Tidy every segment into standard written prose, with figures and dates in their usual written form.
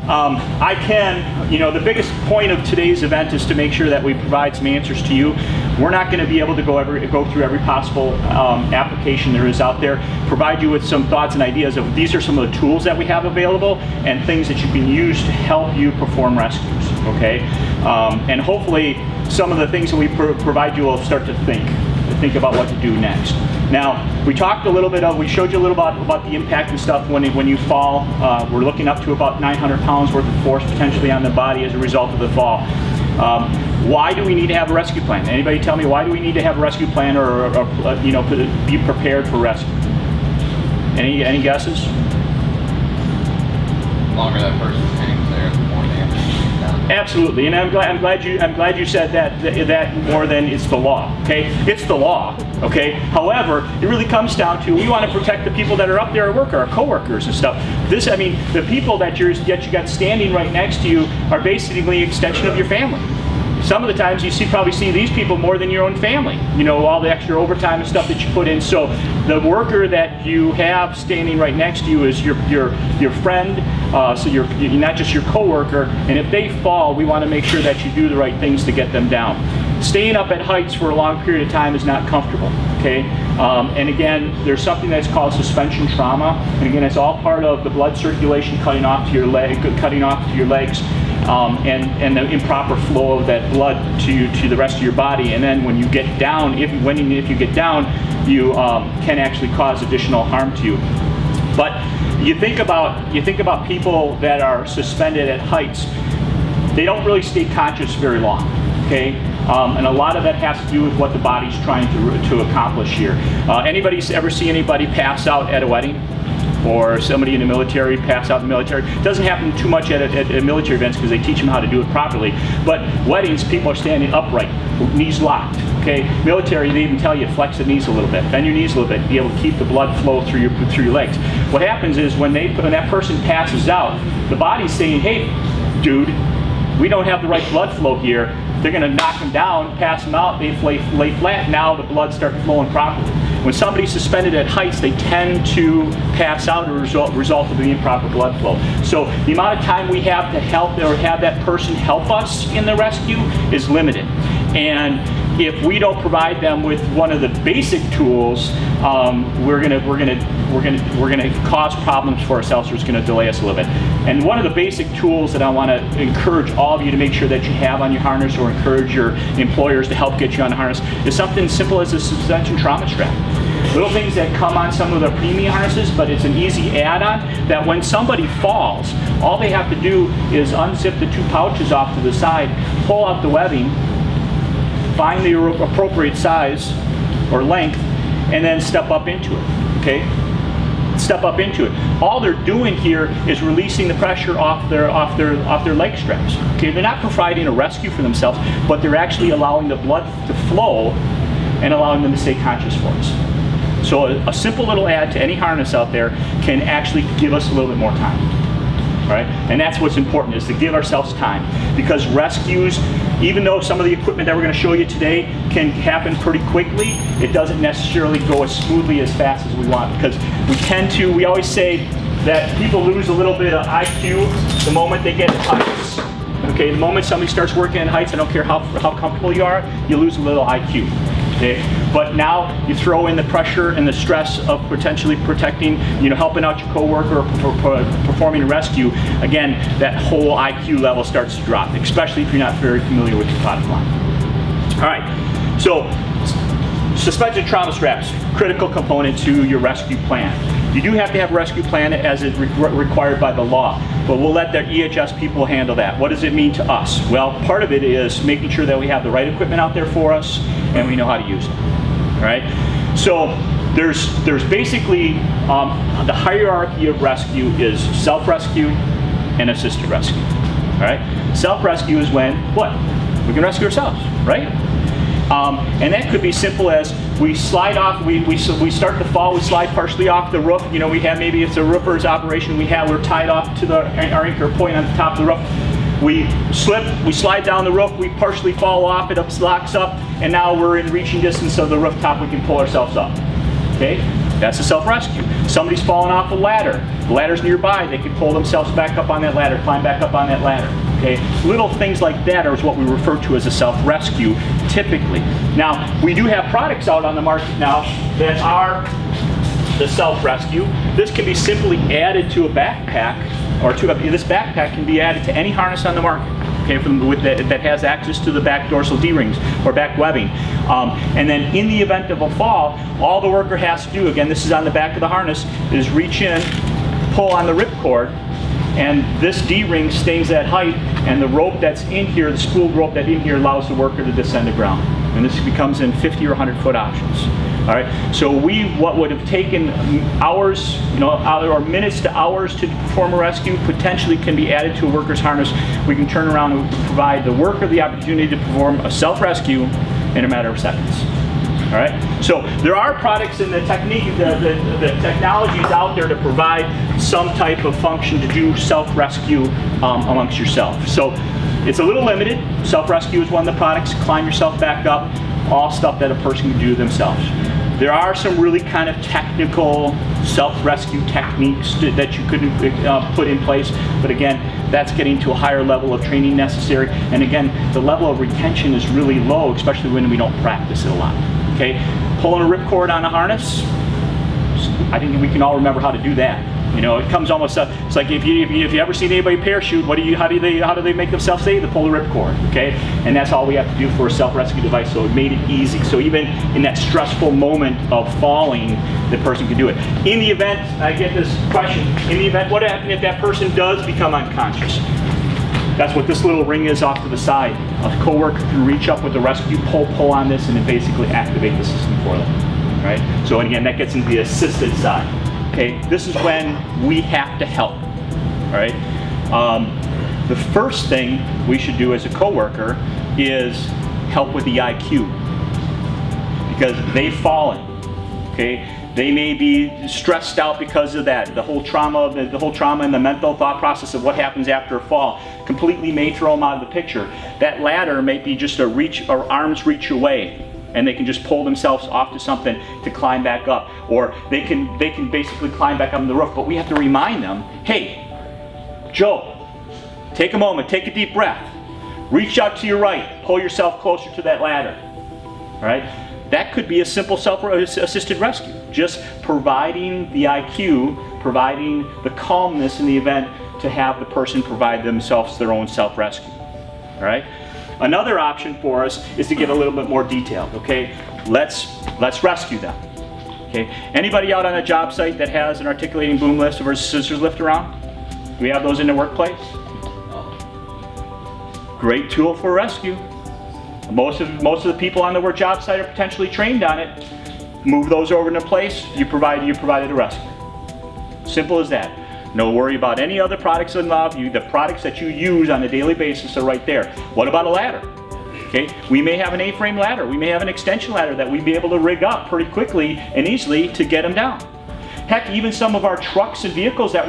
I can, the biggest point of today's event is to make sure that we provide some answers to you. We're not going to be able to go through every possible application there is out there, provide you with some thoughts and ideas of these are some of the tools that we have available and things that you can use to help you perform rescues, okay? And hopefully some of the things that we provide you will start to think about what to do next. Now, we talked a little bit we showed you a little about the impact and stuff when you fall. We're looking up to about 900 pounds worth of force potentially on the body as a result of the fall. Why do we need to have a rescue plan? Anybody tell me why do we need to have a rescue plan or be prepared for rescue? Any guesses? The longer that person hangs there, the more damage is done. Absolutely, and I'm glad you said that more than it's the law. Okay, it's the law. Okay. However, it really comes down to we want to protect the people that are up there at work, our coworkers and stuff. The people that you got standing right next to you are basically an extension of your family. Some of the times you probably see these people more than your own family. All the extra overtime and stuff that you put in. So the worker that you have standing right next to you is your friend. So you're not just your coworker. And if they fall, we want to make sure that you do the right things to get them down. Staying up at heights for a long period of time is not comfortable. Okay. And again, there's something that's called suspension trauma. And again, it's all part of the blood circulation cutting off to your legs. And the improper flow of that blood to the rest of your body, and then when you get down, if you get down, you can actually cause additional harm to you. But you think about people that are suspended at heights, they don't really stay conscious very long. Okay, and a lot of that has to do with what the body's trying to accomplish here. Anybody ever see anybody pass out at a wedding? Or somebody in the military pass out in the military. It doesn't happen too much at military events because they teach them how to do it properly. But weddings, people are standing upright, knees locked. Okay, military, they even tell you flex the knees a little bit, bend your knees a little bit, be able to keep the blood flow through your legs. What happens is when that person passes out, the body's saying, "Hey, dude, we don't have the right blood flow here." They're going to knock them down, pass them out, they lay flat. Now the blood starts flowing properly. When somebody's suspended at heights, they tend to pass out as a result of the improper blood flow. So the amount of time we have to help or have that person help us in the rescue is limited. And if we don't provide them with one of the basic tools, we're gonna cause problems for ourselves, or it's gonna delay us a little bit. And one of the basic tools that I want to encourage all of you to make sure that you have on your harness, or encourage your employers to help get you on the harness, is something as simple as a suspension trauma strap. Little things that come on some of the premium harnesses, but it's an easy add-on that when somebody falls, all they have to do is unzip the two pouches off to the side, pull out the webbing, find the appropriate size or length, and then step up into it. Okay? Step up into it. All they're doing here is releasing the pressure off their leg straps. Okay? They're not providing a rescue for themselves, but they're actually allowing the blood to flow and allowing them to stay conscious for us. So a simple little add to any harness out there can actually give us a little bit more time. Right? And that's what's important, is to give ourselves time. Because rescues, even though some of the equipment that we're going to show you today can happen pretty quickly, it doesn't necessarily go as smoothly as fast as we want. Because we always say that people lose a little bit of IQ the moment they get at heights. Okay, the moment somebody starts working at heights, I don't care how comfortable you are, you lose a little IQ. Okay? But now you throw in the pressure and the stress of potentially protecting, helping out your coworker or performing a rescue. Again, that whole IQ level starts to drop, especially if you're not very familiar with the product line. All right, so suspension trauma straps, critical component to your rescue plan. You do have to have a rescue plan as is required by the law, but we'll let the EHS people handle that. What does it mean to us? Well, part of it is making sure that we have the right equipment out there for us and we know how to use it. All right? So there's basically the hierarchy of rescue is self-rescue and assisted rescue. All right? Self-rescue is when what? We can rescue ourselves, right? And that could be simple as we slide off, we start to fall, we slide partially off the roof. We have, maybe it's a roofer's operation, we're tied off to our anchor point on the top of the roof. We slip, we slide down the roof, we partially fall off, it locks up, and now we're in reaching distance of the rooftop, we can pull ourselves up. Okay? That's a self-rescue. Somebody's fallen off a ladder. The ladder's nearby. They can pull themselves back up on that ladder, climb back up on that ladder. Okay, little things like that are what we refer to as a self-rescue, typically. Now, we do have products out on the market now that are the self-rescue. This can be simply added to a backpack, or this backpack can be added to any harness on the market. Okay, that has access to the back dorsal D-rings or back webbing. And then in the event of a fall, all the worker has to do, again, this is on the back of the harness, is reach in, pull on the ripcord, and this D-ring stays at height, and the rope that's in here, the spooled rope that's in here, allows the worker to descend to ground. And this becomes in 50 or 100-foot options. All right, so what would have taken hours, or minutes to hours to perform a rescue, potentially can be added to a worker's harness. We can turn around and provide the worker the opportunity to perform a self-rescue in a matter of seconds. All right, so there are products in the technique, the technologies out there to provide some type of function to do self-rescue amongst yourself. So it's a little limited. Self-rescue is one of the products. Climb yourself back up, all stuff that a person can do themselves. There are some really kind of technical self-rescue techniques that you could put in place, but again, that's getting to a higher level of training necessary. And again, the level of retention is really low, especially when we don't practice it a lot. Okay, pulling a ripcord on a harness, I think we can all remember how to do that. It comes almost up. It's like if you ever seen anybody parachute, how do they make themselves safe? They pull the ripcord, okay? And that's all we have to do for a self-rescue device. So it made it easy. So even in that stressful moment of falling, the person can do it. In the event, I get this question. In the event, what happens if that person does become unconscious? That's what this little ring is off to the side. A coworker can reach up with the rescue pull on this, and then basically activate the system for them. Right? So again, that gets into the assisted side. Okay, this is when we have to help. All right. The first thing we should do as a coworker is help with the IQ, because they've fallen. Okay, they may be stressed out because of that. The whole trauma, the whole trauma, and the mental thought process of what happens after a fall completely may throw them out of the picture. That ladder may be just a reach or arm's reach away, and they can just pull themselves off to something to climb back up, or they can basically climb back up on the roof. But we have to remind them, hey, Joe, take a moment, take a deep breath, reach out to your right, pull yourself closer to that ladder. All right, that could be a simple self-assisted rescue, just providing the IQ, providing the calmness in the event to have the person provide themselves their own self-rescue. All right. Another option for us is to get a little bit more detailed. Okay, let's rescue them. Okay, anybody out on a job site that has an articulating boom lift or a scissors lift around? Do we have those in the workplace? Great tool for rescue. Most of the people on the work job site are potentially trained on it. Move those over into place. You provided a rescue. Simple as that. No worry about any other products involved. The products that you use on a daily basis are right there. What about a ladder? Okay, we may have an A-frame ladder. We may have an extension ladder that we'd be able to rig up pretty quickly and easily to get them down. Heck, even some of our trucks and vehicles that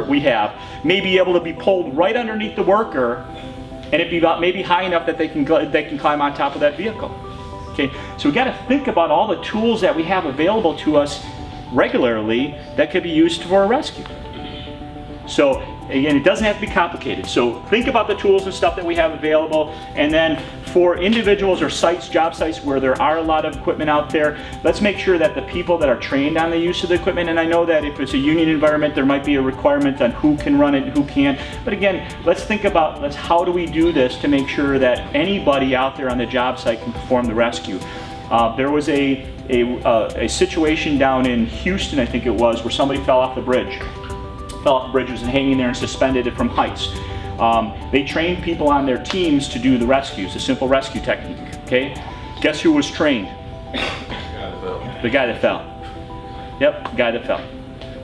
we have may be able to be pulled right underneath the worker, and it be about maybe high enough that they can climb on top of that vehicle. Okay, so we got to think about all the tools that we have available to us regularly that could be used for a rescue. So again, it doesn't have to be complicated. So think about the tools and stuff that we have available, and then for individuals or sites, job sites where there are a lot of equipment out there, let's make sure that the people that are trained on the use of the equipment, and I know that if it's a union environment, there might be a requirement on who can run it and who can't, but again, let's think about how do we do this to make sure that anybody out there on the job site can perform the rescue. There was a situation down in Houston, I think it was, where somebody fell off the bridge. Was hanging there and suspended it from heights. They trained people on their teams to do the rescues, a simple rescue technique. Okay, guess who was trained? The guy that fell. Yep, the guy that fell.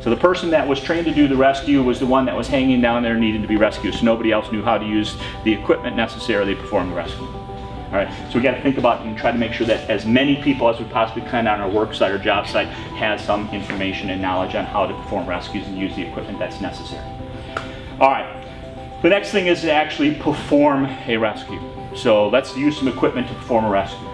So the person that was trained to do the rescue was the one that was hanging down there and needed to be rescued. So nobody else knew how to use the equipment necessarily to perform the rescue. All right, so we got to think about and try to make sure that as many people as we possibly can on our work site or job site has some information and knowledge on how to perform rescues and use the equipment that's necessary. All right, the next thing is to actually perform a rescue. So let's use some equipment to perform a rescue.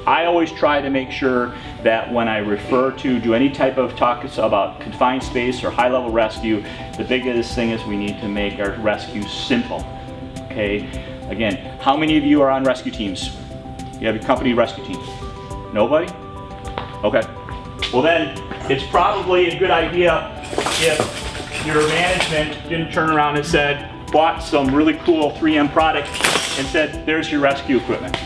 I always try to make sure that when I refer to do any type of talk about confined space or high-level rescue, the biggest thing is we need to make our rescue simple. Okay? Again, how many of you are on rescue teams? You have a company rescue team? Nobody? Okay. Well then, it's probably a good idea if your management didn't turn around and said, bought some really cool 3M product and said, there's your rescue equipment.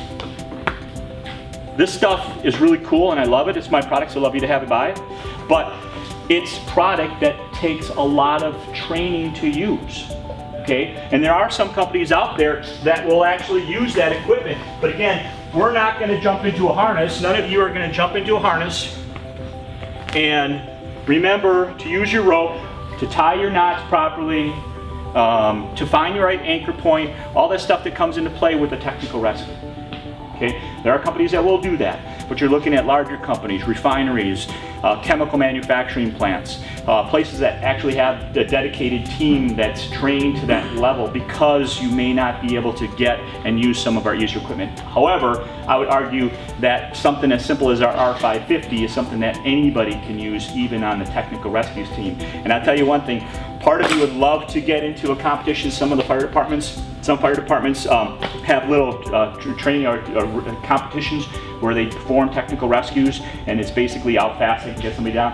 This stuff is really cool and I love it. It's my product, so I love you to have it buy it. But it's product that takes a lot of training to use. Okay? And there are some companies out there that will actually use that equipment. But again, we're not going to jump into a harness. None of you are going to jump into a harness. And remember to use your rope, to tie your knots properly, to find your right anchor point, all that stuff that comes into play with the technical rescue. Okay? There are companies that will do that, but you're looking at larger companies, refineries, chemical manufacturing plants, places that actually have a dedicated team that's trained to that level, because you may not be able to get and use some of our easier equipment. However, I would argue that something as simple as our R550 is something that anybody can use, even on the technical rescues team. And I'll tell you one thing, part of you would love to get into a competition. Some fire departments have little training or competitions where they perform technical rescues, and it's basically how fast they can get somebody down.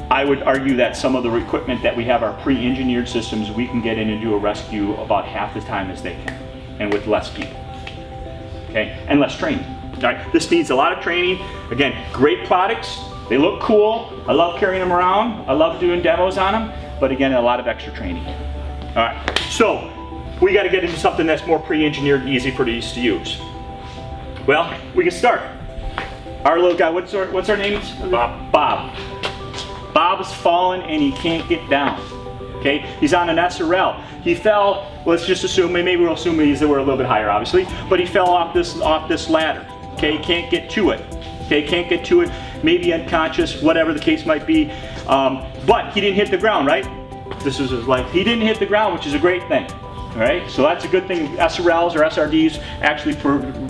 I would argue that some of the equipment that we have are pre-engineered systems. We can get in and do a rescue about half the time as they can, and with less people, okay, and less training. All right, this needs a lot of training. Again, great products. They look cool. I love carrying them around. I love doing demos on them. But again, a lot of extra training. All right, so we got to get into something that's more pre-engineered and easy for these to use. Well, we can start. Our little guy, what's our name? Bob. Bob's fallen and he can't get down. Okay, he's on an SRL. He fell. Let's just assume, maybe we'll assume we're a little bit higher, obviously, but he fell off this ladder. Okay, can't get to it. Okay, can't get to it. Maybe unconscious, whatever the case might be. But he didn't hit the ground, right? This is his life. He didn't hit the ground, which is a great thing. All right, so that's a good thing. SRLs or SRDs actually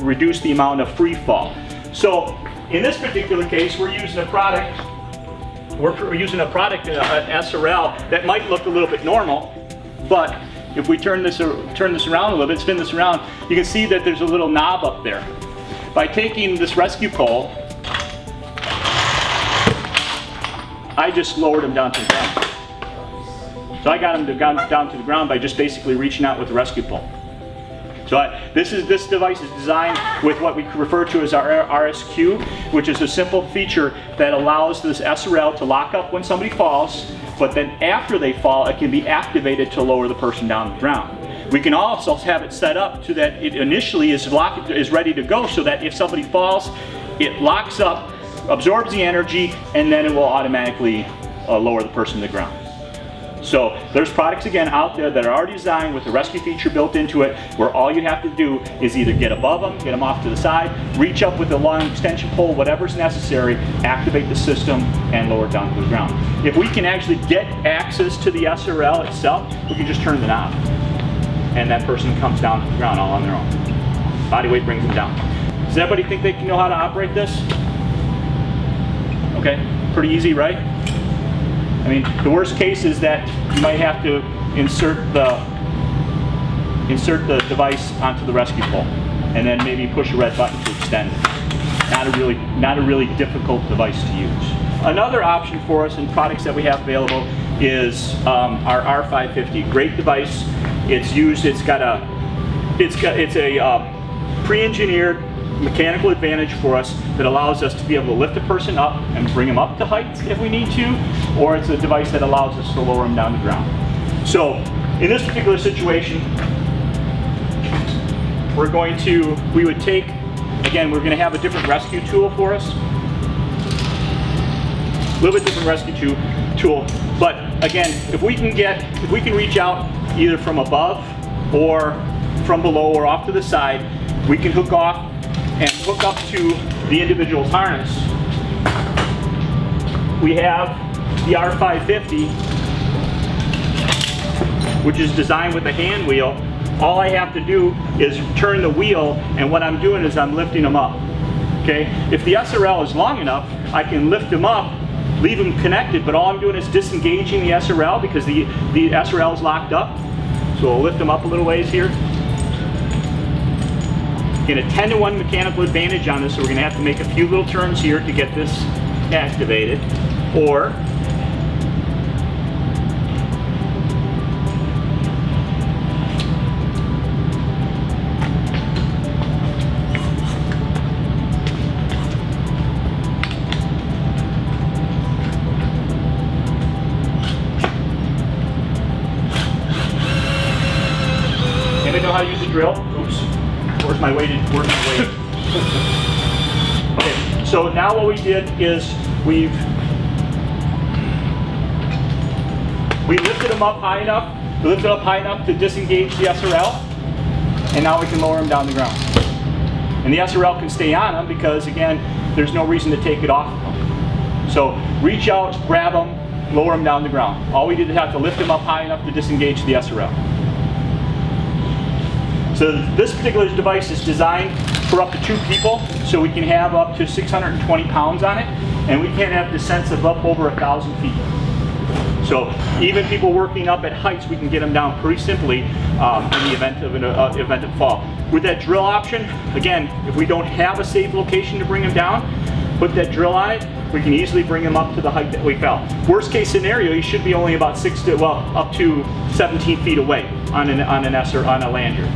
reduce the amount of free fall. So in this particular case, we're using a product. We're using a product, an SRL, that might look a little bit normal, but if we turn this around a little bit, spin this around, you can see that there's a little knob up there. By taking this rescue pole, I just lowered him down to the ground. So I got him down to the ground by just basically reaching out with the rescue pole. So this device is designed with what we refer to as our RSQ, which is a simple feature that allows this SRL to lock up when somebody falls, but then after they fall, it can be activated to lower the person down to the ground. We can also have it set up so that it initially is ready to go, so that if somebody falls, it locks up, absorbs the energy, and then it will automatically lower the person to the ground. So there's products again out there that are already designed with the rescue feature built into it, where all you have to do is either get above them, get them off to the side, reach up with a long extension pole, whatever's necessary, activate the system, and lower it down to the ground. If we can actually get access to the SRL itself, we can just turn the knob, and that person comes down to the ground all on their own. Body weight brings them down. Does everybody think they can know how to operate this? Okay, pretty easy, right? I mean, the worst case is that you might have to insert the device onto the rescue pole, and then maybe push a red button to extend it. Not a really difficult device to use. Another option for us in products that we have available is our R550. Great device. It's a pre-engineered mechanical advantage for us that allows us to be able to lift a person up and bring them up to heights if we need to, or it's a device that allows us to lower them down to the ground. So in this particular situation, we're going to have a different rescue tool for us. A little bit different rescue tool, but again, if we can reach out either from above or from below or off to the side, we can hook off and hook up to the individual's harness. We have the R550, which is designed with a hand wheel. All I have to do is turn the wheel, and what I'm doing is I'm lifting them up. Okay, if the SRL is long enough, I can lift them up, leave them connected, but all I'm doing is disengaging the SRL because the SRL is locked up. So we'll lift them up a little ways here. Again, a 10-to-1 mechanical advantage on this, so we're going to have to make a few little turns here to get this activated. Or anybody know how to use a drill? Oops. Where's my weighted? Okay, so now what we did is we lifted them up high enough. We lifted up high enough to disengage the SRL, and now we can lower them down the ground. And the SRL can stay on them because, again, there's no reason to take it off of them. So reach out, grab them, lower them down the ground. All we did is have to lift them up high enough to disengage the SRL. So this particular device is designed for up to 2 people, so we can have up to 620 pounds on it, and we can have descents of up over 1,000 feet. So even people working up at heights, we can get them down pretty simply in the event of fall. With that drill option, again, if we don't have a safe location to bring them down, put that drill on it, we can easily bring them up to the height that we fell. Worst case scenario, you should be only about up to 17 feet away on a lanyard.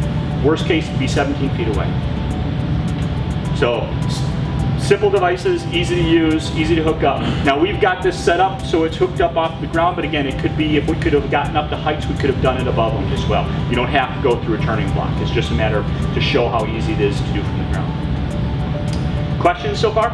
Worst case would be 17 feet away. So simple devices, easy to use, easy to hook up. Now we've got this set up so it's hooked up off the ground, but again, it could be, if we could have gotten up to heights, we could have done it above them as well. You don't have to go through a turning block. It's just a matter of to show how easy it is to do from the ground. Questions so far?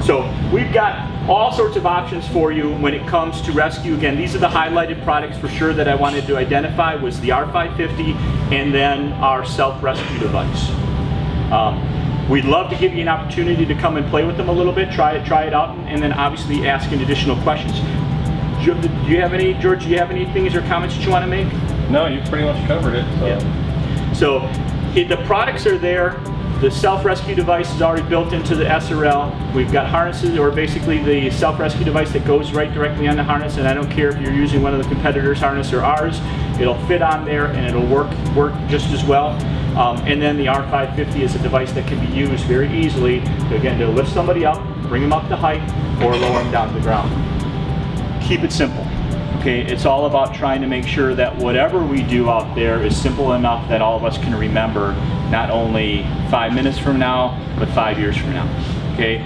So we've got all sorts of options for you when it comes to rescue. Again, these are the highlighted products for sure that I wanted to identify, was the R550 and then our self-rescue device. We'd love to give you an opportunity to come and play with them a little bit, try it out, and then obviously ask any additional questions. George, do you have any things or comments that you want to make? No, you pretty much covered it. So, yeah. So the products are there. The self-rescue device is already built into the SRL. We've got harnesses, or basically the self-rescue device that goes right directly on the harness, and I don't care if you're using one of the competitors' harness or ours, it'll fit on there and it'll work just as well. And then the R550 is a device that can be used very easily, to lift somebody up, bring them up to height, or lower them down to the ground. Keep it simple. Okay, it's all about trying to make sure that whatever we do out there is simple enough that all of us can remember, not only 5 minutes from now, but 5 years from now. Okay,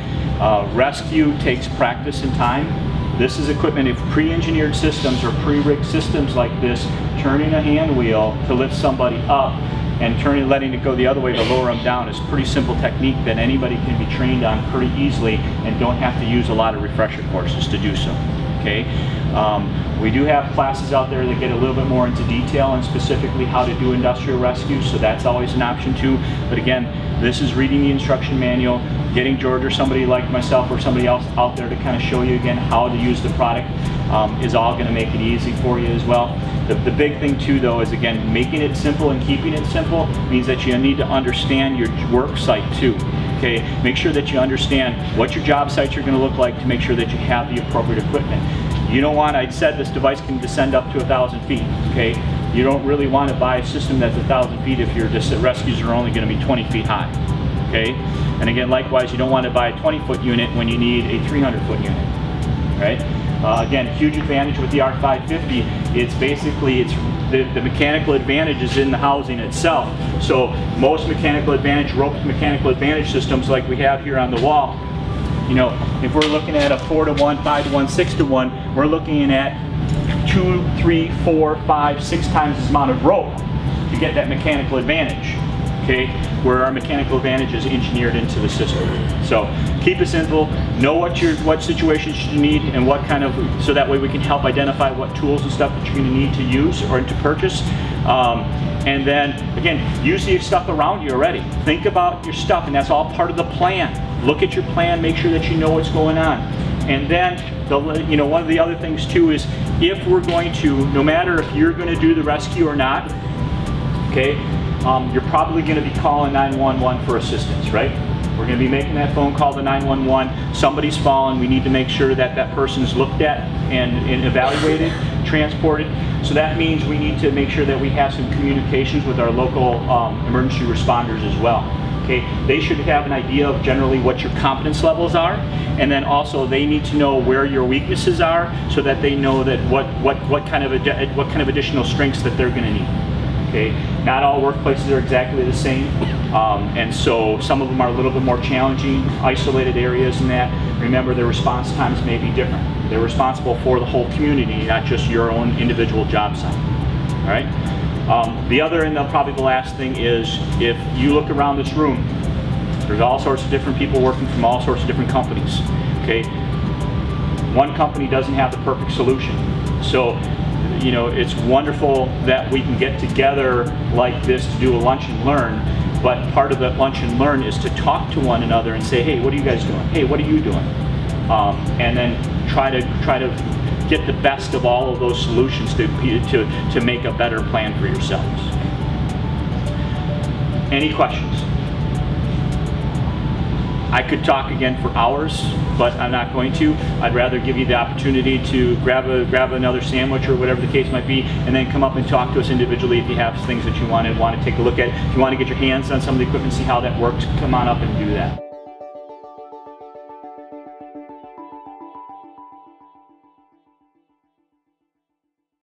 rescue takes practice and time. This is equipment, if pre-engineered systems or pre-rigged systems like this, turning a hand wheel to lift somebody up and letting it go the other way to lower them down is a pretty simple technique that anybody can be trained on pretty easily and don't have to use a lot of refresher courses to do so. Okay. We do have classes out there that get a little bit more into detail and specifically how to do industrial rescue, so that's always an option too. But again, this is reading the instruction manual, getting George or somebody like myself or somebody else out there to kind of show you again how to use the product is all going to make it easy for you as well. The big thing too though is, again, making it simple and keeping it simple means that you need to understand your work site too. Okay, make sure that you understand what your job sites are going to look like to make sure that you have the appropriate equipment. You don't want, I said this device can descend up to 1,000 feet, okay? You don't really want to buy a system that's 1,000 feet if your rescues are only going to be 20 feet high, okay? And again, likewise, you don't want to buy a 20-foot unit when you need a 300-foot unit, right? Again, huge advantage with the R550, it's the mechanical advantage is in the housing itself. So most roped mechanical advantage systems like we have here on the wall, you know, if we're looking at a 4-to-1, 5-to-1, 6-to-1, we're looking at 2, 3, 4, 5, 6 times the amount of rope to get that mechanical advantage, okay? Where our mechanical advantage is engineered into the system. So keep it simple, know what situations you need and what kind of, so that way we can help identify what tools and stuff that you're going to need to use or to purchase. And then, again, use the stuff around you already. Think about your stuff, and that's all part of the plan. Look at your plan, make sure that you know what's going on. And then, one of the other things too is, if we're going to, no matter if you're going to do the rescue or not, okay, you're probably going to be calling 911 for assistance, right? We're going to be making that phone call to 911. Somebody's fallen. We need to make sure that that person's looked at and evaluated, transported. So that means we need to make sure that we have some communications with our local emergency responders as well. Okay, they should have an idea of generally what your competence levels are, and then also they need to know where your weaknesses are, so that they know that what kind of additional strengths that they're going to need. Okay, not all workplaces are exactly the same, and so some of them are a little bit more challenging, isolated areas, and that. Remember, their response times may be different. They're responsible for the whole community, not just your own individual job site. All right. The other and probably the last thing is, if you look around this room, there's all sorts of different people working from all sorts of different companies. Okay, one company doesn't have the perfect solution. So, you know, it's wonderful that we can get together like this to do a lunch and learn. But part of that lunch and learn is to talk to one another and say, hey, what are you guys doing? Hey, what are you doing? And then try to get the best of all of those solutions to make a better plan for yourselves. Any questions? I could talk again for hours, but I'm not going to. I'd rather give you the opportunity to grab another sandwich or whatever the case might be, and then come up and talk to us individually if you have things that you want to take a look at. If you want to get your hands on some of the equipment, see how that works, come on up and do that.